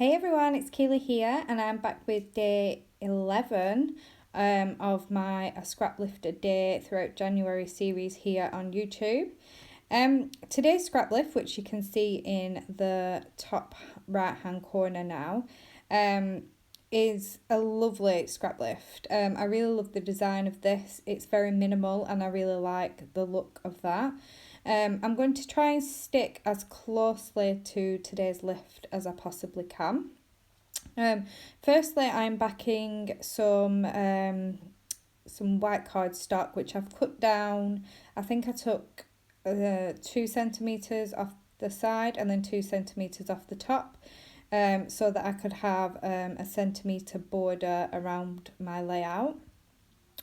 Hey everyone, it's Kaylee here, and I'm back with day 11 of my A Scraplift a Day throughout January series here on YouTube. Today's Scraplift, which you can see in the top right hand corner now, is a lovely Scraplift. I really love the design of this. It's very minimal and I really like the look of that. I'm going to try and stick as closely to today's lift as I possibly can. Firstly, I'm backing some white cardstock which I've cut down. I think I took 2 centimeters off the side and then 2 centimeters off the top, so that I could have a centimeter border around my layout.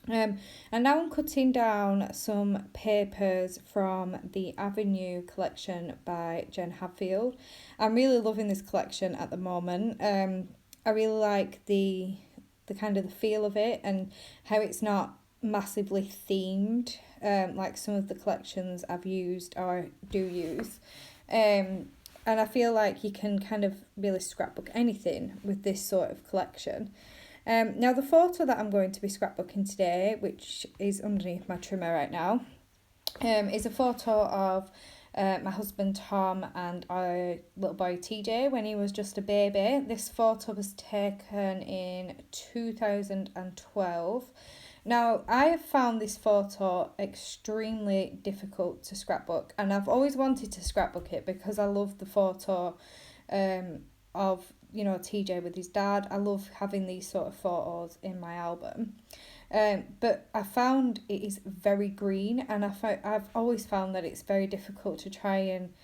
And now I'm cutting down some papers from the Avenue collection by Jen Hadfield. I'm really loving this collection at the moment. I really like the kind of the feel of it and how it's not massively themed, like some of the collections I've used or do use. And I feel like you can kind of really scrapbook anything with this sort of collection. Now the photo that I'm going to be scrapbooking today, which is underneath my trimmer right now, is a photo of my husband Tom and our little boy TJ when he was just a baby. This photo was taken in 2012. Now, I have found this photo extremely difficult to scrapbook, and I've always wanted to scrapbook it because I love the photo of TJ with his dad. I love having these sort of photos in my album. But I found it is very green, and I've always found that it's very difficult to try and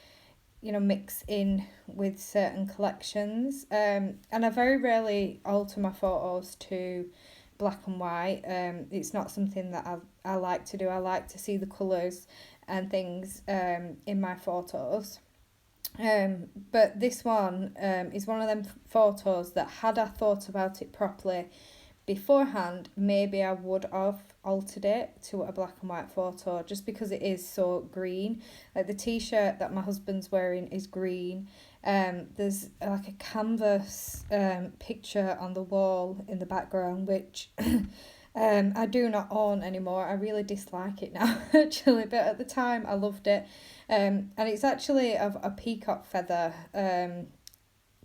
mix in with certain collections. And I very rarely alter my photos to black and white. It's not something that I like to do. I like to see the colours and things in my photos. But this one is one of them photos that, had I thought about it properly beforehand, maybe I would have altered it to a black and white photo, just because it is so green. Like the t-shirt that my husband's wearing is green. There's like a canvas picture on the wall in the background, which I do not own anymore. I really dislike it now, actually, but at the time I loved it. And it's actually of a peacock feather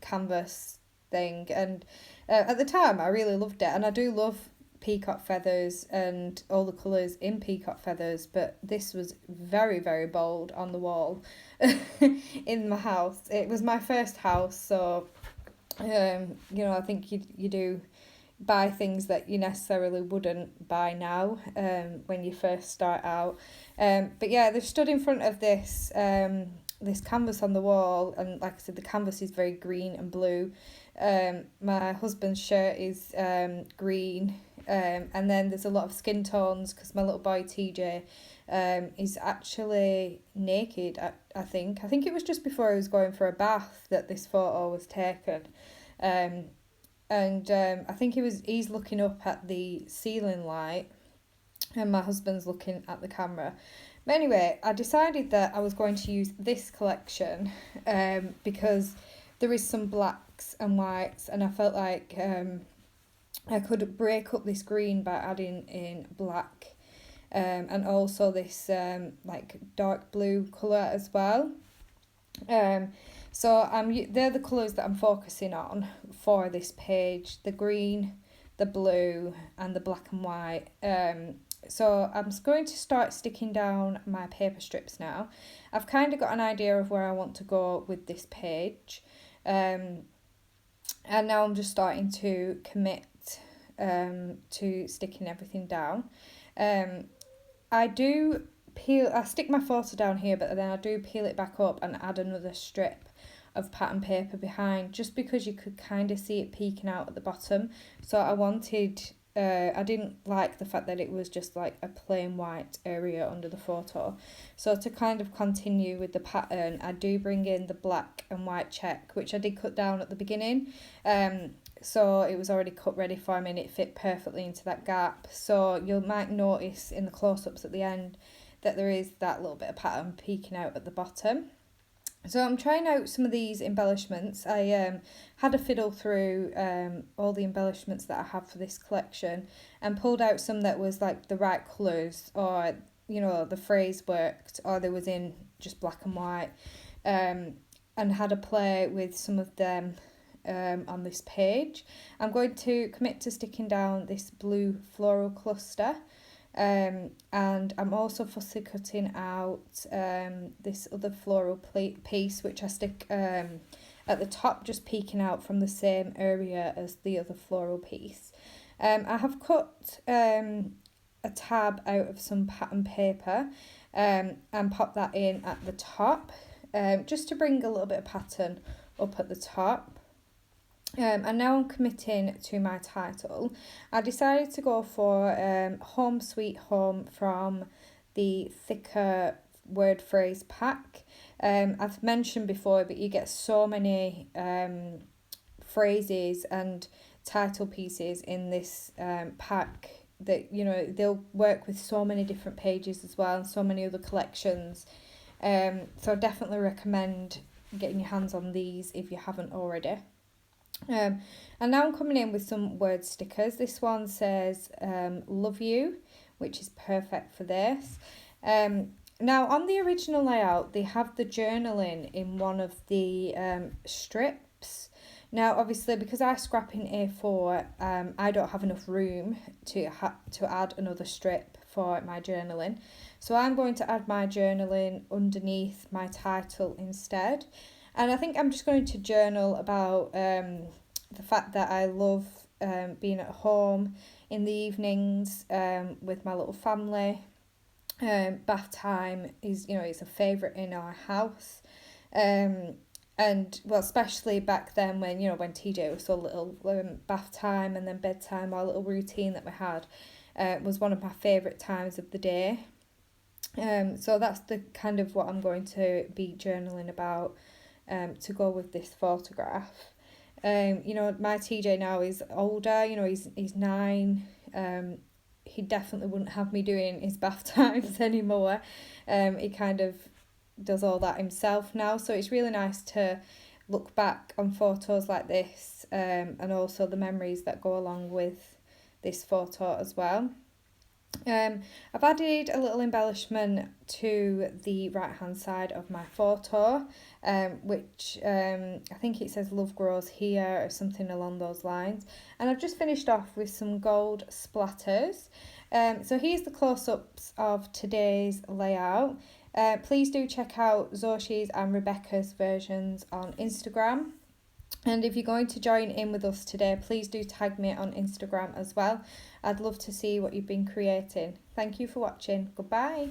canvas thing, and at the time I really loved it, and I do love peacock feathers and all the colours in peacock feathers, but this was very, very bold on the wall in my house. It was my first house, so I think you do buy things that you necessarily wouldn't buy now when you first start out. But yeah, they've stood in front of this this canvas on the wall, and like I said, the canvas is very green and blue. My husband's shirt is green, and then there's a lot of skin tones because my little boy TJ is actually naked. I think it was just before he was going for a bath that this photo was taken. And I think he's looking up at the ceiling light, and my husband's looking at the camera. But anyway, I decided that I was going to use this collection because there is some blacks and whites, and I felt like I could break up this green by adding in black, and also this like dark blue colour as well. So they're the colours that I'm focusing on for this page: the green, the blue, and the black and white. So I'm going to start sticking down my paper strips now. I've kind of got an idea of where I want to go with this page. And now I'm just starting to commit to sticking everything down. I stick my photo down here, but then I do peel it back up and add another strip of pattern paper behind, just because you could kind of see it peeking out at the bottom. So I didn't like the fact that it was just like a plain white area under the photo. So to kind of continue with the pattern, I do bring in the black and white check, which I did cut down at the beginning. So it was already cut ready for me and it fit perfectly into that gap. So you might notice in the close-ups at the end that there is that little bit of pattern peeking out at the bottom. So I'm trying out some of these embellishments. I had a fiddle through all the embellishments that I have for this collection and pulled out some that was like the right colours, or the phrase worked, or they was in just black and white, and had a play with some of them on this page. I'm going to commit to sticking down this blue floral cluster. And I'm also fussy cutting out this other floral piece, which I stick at the top, just peeking out from the same area as the other floral piece. I have cut a tab out of some pattern paper and pop that in at the top, just to bring a little bit of pattern up at the top. And now I'm committing to my title. I decided to go for Home Sweet Home from the thicker word phrase pack. I've mentioned before, but you get so many phrases and title pieces in this pack that they'll work with so many different pages as well, and so many other collections. So I definitely recommend getting your hands on these if you haven't already. And now I'm coming in with some word stickers. This one says love you, which is perfect for this. Now on the original layout, they have the journaling in one of the strips. Now obviously, because I scrap in A4, I don't have enough room to add another strip for my journaling. So I'm going to add my journaling underneath my title instead. And I think I'm just going to journal about the fact that I love being at home in the evenings with my little family. Bath time is, it's a favourite in our house. And well, especially back then when TJ was so little, bath time and then bedtime, our little routine that we had was one of my favourite times of the day. So that's the kind of what I'm going to be journaling about. To go with this photograph. My TJ now is older, he's 9. He definitely wouldn't have me doing his bath times anymore. He kind of does all that himself now, so it's really nice to look back on photos like this, and also the memories that go along with this photo as well. I've added a little embellishment to the right hand side of my photo, which I think it says love grows here or something along those lines, and I've just finished off with some gold splatters. So here's the close-ups of today's layout. Please do check out Xochitl and Rebecca's versions on Instagram. And if you're going to join in with us today, please do tag me on Instagram as well. I'd love to see what you've been creating. Thank you for watching. Goodbye.